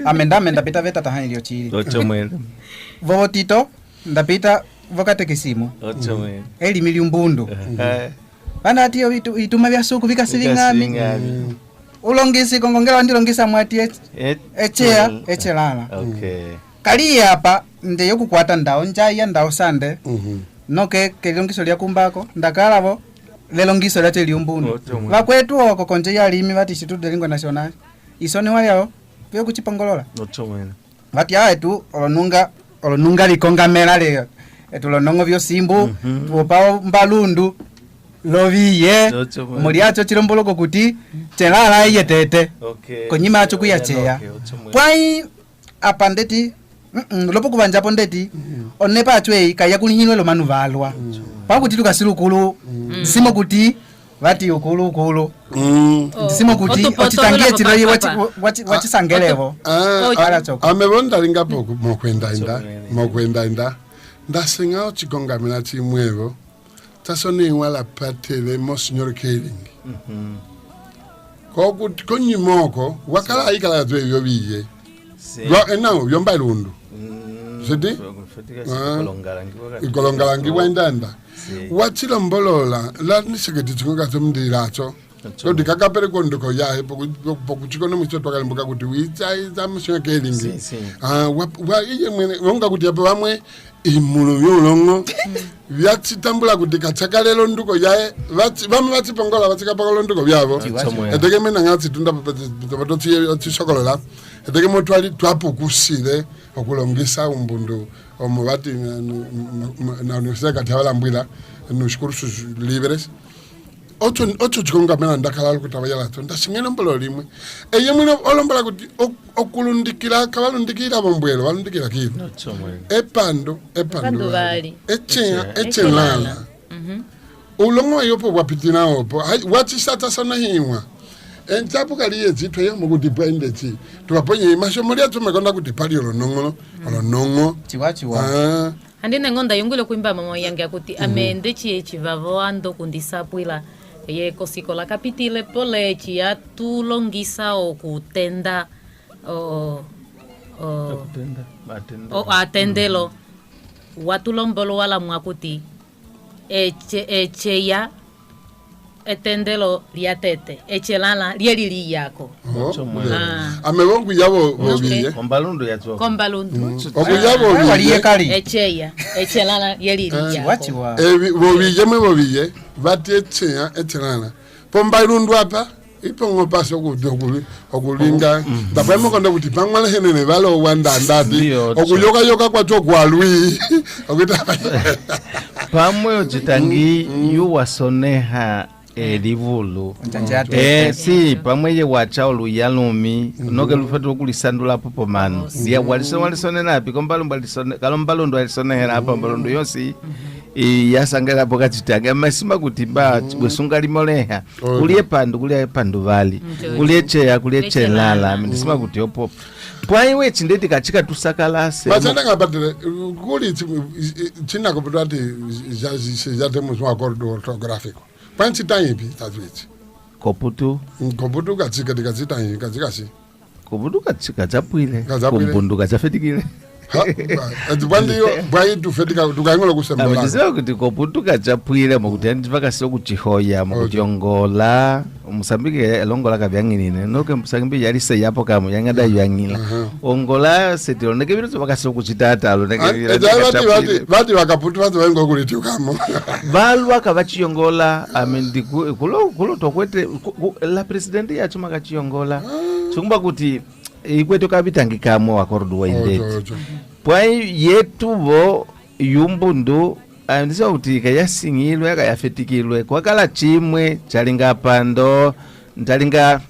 amenda pita veta tahani lyochili ocho mwene vovotito ndapita vokatekisimu eli miliumbundu vana atiyo ituma vya suku vikasivingami ulongisi kongongela ndilongisa mwati echea echelala kali apa ndeyo kukwata ndao njaya ndao sande noke kelongiso lya kumbako ndakalavo lelongiso lya teliumbundu vakwetu oko konje yalimi vati Instituto de Lingua Nacional isone walyo vyo kuchipongolola vati aetu olonunga likongamela leo etulonongo vyosimbu tuopao mbalundu loviye muliacho chilomboloko kuti chelala iye tete konyima acho kuyacheya pwai apa ndeti lopo kuvanjapo ndeti onepa achwe kaya kulinyinwe lo manuvalwa pakuti tukasilukulu simo kuti vati ukulu simo kuti ochitangie chilo wachisangelevo amebonda lingapo mokwenda inda ndasinga ochikongamela chimwevo tasoni wala patele Monsignor Keling kokuti konyimoko wakala ikala twe yobiye nawo byomba lundu sidi ikolongala ngiwendanda wachilo mbolola la niseketi chikonga tumndiracho lodi kakapere konduko yae pokuchikono mwichoto kalimbuka kuti wicha Monsignor Keling wa iye mwene wonga kuti apo bamwe imulu yolongo vyachitambula kuti kachakalelo nduko yae vamwe vachipongola vachikapakalo nduko vyavo eteke mena ngati tunda patotishokolola eteke motwali twapukusile okulongisa umbundu omuvati na universidad katiavalambwila nos cursos libres ocho chikongamela ndakhala kuti abayalato ndasingena mbolo limwe eye mwino olombola kuti okulundikira kabalundikira bombwelo balundikira kido epando bali echelala ulongo yopo wapitina opo wachisata sana hiwa enchapo kaliye zitwe yo mukuti pende chi tukaponye mashomolia tumekonda kuti pali olonongo chiwa andine ngonda yungule kuimba mama yange akuti amende chivavo ando kundisapwila ye kosikola kapitile polechi ya tulongisa okutenda atendelo watulombolo wala mwakuti echeya etendelo liatete echelala lielili yako amebongu yabo bobiye kombalundu okuyabo waliye kali echeya echelala lielili yako bobiye mwe bobiye batiecheya echelala pombalundu apa ipongo paso okulinga ndapemo konda kuti pamwana henene valo wanda ndati okuyoka yoka kwacho kwalwi okutapa pamwe ochitangi yuwasoneha elivulu si pamwe ye wacha oluyalumi noke lufatu okulisandula popo mano dia walisone napi kalombalondo alisonehera apa mbalondo yosi yasangala poka chitangi masima kuti ba wesunga limoleha kulie pandu vali kulie chelala ndisima kuti opo pwaiwe chindeti kachika tusakalase masana ngapatele kuli china koputati jate muswa corridor orthographico panchi taipi tazwiti koputu kachika dikazita kachikasi koputu kachika chapwile kumbundu kachafetikile Adwandiyo bwayi tufetika tukaingola kusembola. Ametiza kuti koputuka chapwile mukuti ndipaka sio kuchihoya mukujongola Mosambike longola kabyanginine noke Mosambike yalise yapo kama yangada yangila. Ongola setiloneke biro bakasio kuchitata loneke. Bati bakaputu bati wengo kulitiyo kamo. Balwa kabachiyongola amendi kulo tokwete la presidente ya chuma kachiyongola. Chumba kuti ikweto kabitangikamo wakordu wa indeti. Pwai yetu bo yumbundu andisa kuti kayasingilwe kayafetikilwe kwakala chimwe chalinga pando ndalinga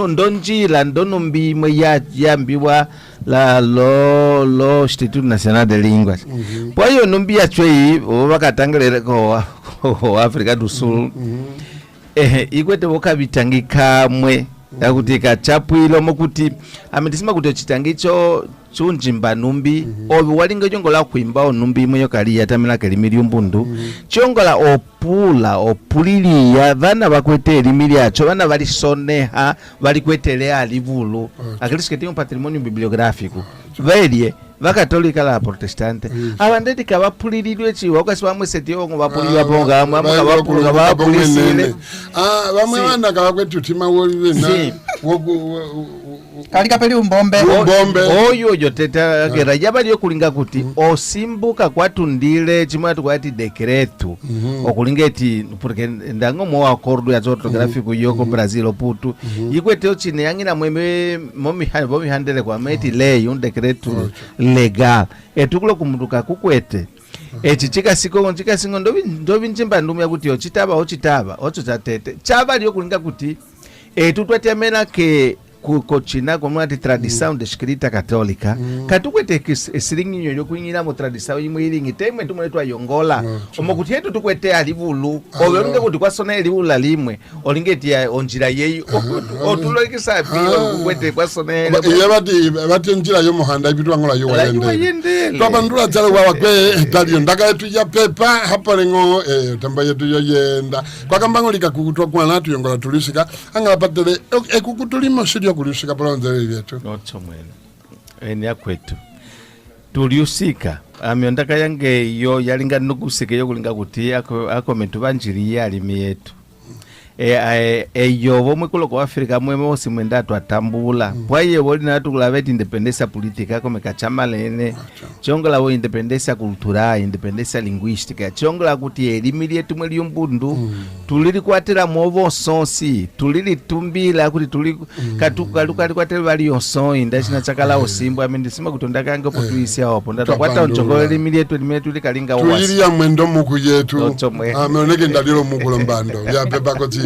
ndonjila ndonumbimwe yambiwa la lo Institut National de Linguas. Pwai yo numbi ya chwei wakatangele ko Afrika do Sul. Ikwete bokabitangikamwe yakuti kachapwilo mokuti ametisima kuti chitangicho chunjimba numbi obi walinga jongola kuimba onumbi mwe yokaliya tamila kelimiri umbundu chongola opuliliya vana bakwete elimiri acho vana bali soneha bali kwetelea alivulu akilisiketi un patrimonio bibliográfico velie vakatolika la protestante abandeti kabapulililwe chiwa kwasibamwe setio ngo bapulilwa bonga amwe kabapulwa bapulisile bamwe bana kabakwetutima wolina kalika peli umbombe oyo yoteta kera yabali okulinga kuti osimbuka kwatundile chimwe tukwati decreto okulinga eti porque ndango mo acordo ya ortográfico yoko Brazil oputu ikwete chine yangina mweme momi handele kwa meti lei un decreto legal etukulo kumunduka kukwete echichika singo ndobi njimba ndumi yakuti ochitaba ochotatete chabali okulinga kuti tutwatemena ke kukochina kwa mwati tradição de escrita católica katukwete esiringinyo yokunyira mu tradição imwe iringi temwe tumwetu ayongola omokuti yetu tukwete alivulu obeonge kuti kwasona alivulu limwe olingeti onjira yeyi otulokisa bio kukwete kwasona bati njira yo muhanda ibitu angola yo wende twabandula tsale wa kwe talio ndaka yetu ya pepa hapa lengo tamba yetu yo yenda kwa kambango likakukutwa kwa natu yongola tulisika angala patele ekukutulimo sidio kulisika polonzele vyetu nochomwene eni yakwetu tuliusika amyondaka yange yo yalinga nukusike yo kulinga kuti ako metu banjiri yalimi yetu yo bomwe kulo kwa Afrika mweme osi mwendatu atambula pwaye woli na watu kulaveti independencia politika kome kachamalene chongola wo independencia cultural independencia linguistica chongola kuti elimili yetu mweli yumbundu tulili kuatira mwovo sonsi tulili tumbila kuti tuli katukali kuatira wali yonsoi ndachina chakala osimbo amendisima kutondaka yange potuisi ya wapo ndatu kwata unchongola elimili yetu tuli kalinga uwasi tulili ya mwendo muku yetu ameoneke ndadilo muku lombando ya pepa koti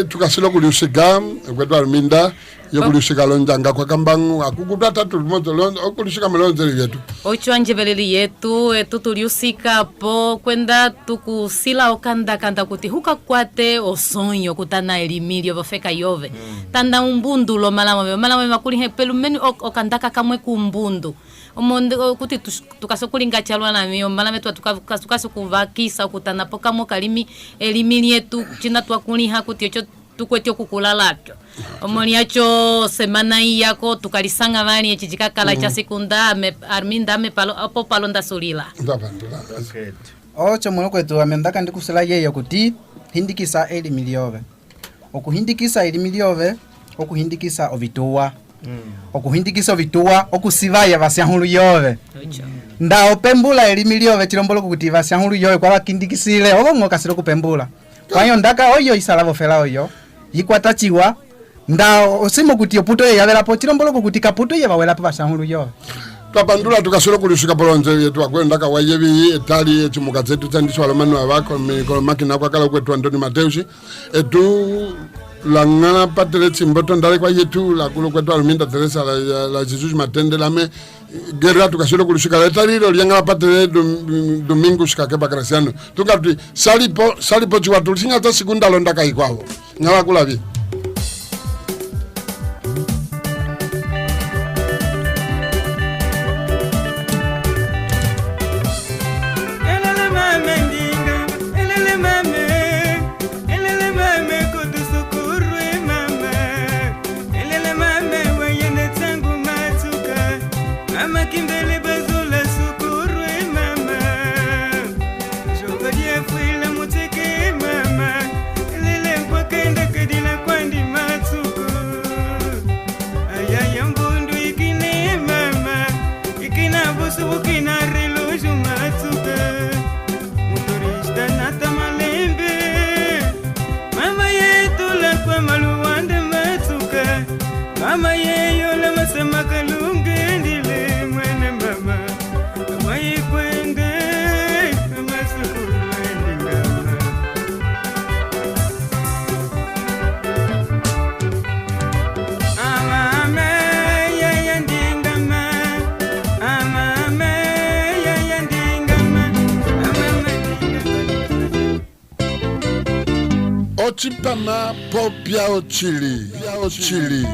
tukasilo kuliushika kwetwa minda yokuliushika lonjanga kwa kambangu akukuta tatu moto okuliushika melonzeli yetu ocho anjeveleli yetu tuliusika po kwenda tukusila okanda kuti huka kwate osonyo kutana elimilio vofeka yove tanda umbundu lo malamo makuli pelu meni okandaka kamwe kumbundu omonde kuti tukasokulinga chalwa na mio malame tukasokuvakisa kutana pokamo kalimi elimili yetu china twakuliha kuti ocho tukwetyo kukula lapyo omoni yacho semana iyako tukalisanga vani echijikakala cha sekunda arminda me palo apo palonda solila ocho muno kwetu amendaka ndikusela yeyo kuti hindikisa elimi lyove okuhindikisa elimi lyove okuhindikisa ovituwa okuhindikisa ovituwa okusivaya vasyahulu yove nda opembula elimi lyove chilombolo kuti vasyahulu yove kwa vakindikisile ovo ngokasile kupembula kwayo ndaka oyo isalavo fela oyo yikwatachiwa nda osimo kuti oputo ye yavelapo chilombolo kuti kaputo ye vawelapo vasyahulu yove twapandula tukasolo kulishuka polonze yetu akwendaka wayevi etali chimuka zetu tsandiswa lomanu avako mikolo makina kwakala kwetu Antoni Mateushi etu langana patele chimboto ndale kwa yetu la kulo kwetu Alminda Teresa la Jesus Matende lame gerra tukasolo kulishuka etali lo lyangala patele domingo shikakeba Graciano tukati salipo chiwa tulisinga ta segunda londaka ikwavo ngala kulavi Mama yeyo la masema kalunge ndile mwene mama Mama yikwende kama sukuru ndingama Amame yaya ndingama Amame yaya ndingama Amame ndingama Ochipama POPYA OTCHILI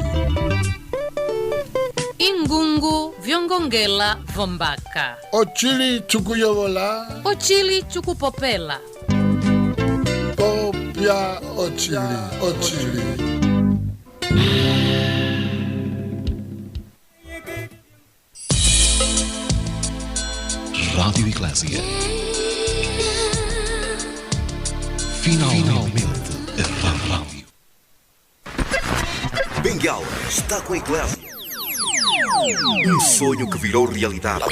Ingungu vyongongela vombaka OTCHILI chukuyovola OTCHILI chukupopela POPYA OTCHILI Rádio Ecclesia. Finalmente a rádio. Benguela está com a Ecclesia. Um sonho que virou realidade.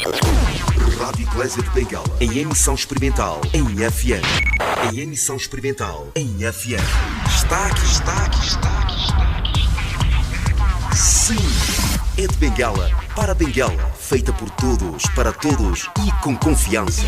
Rádio Ecclesia de Benguela, em emissão experimental, em FM. Em emissão experimental, em FM. Está aqui. Sim, é de Benguela, para Benguela. Feita por todos, para todos e com confiança.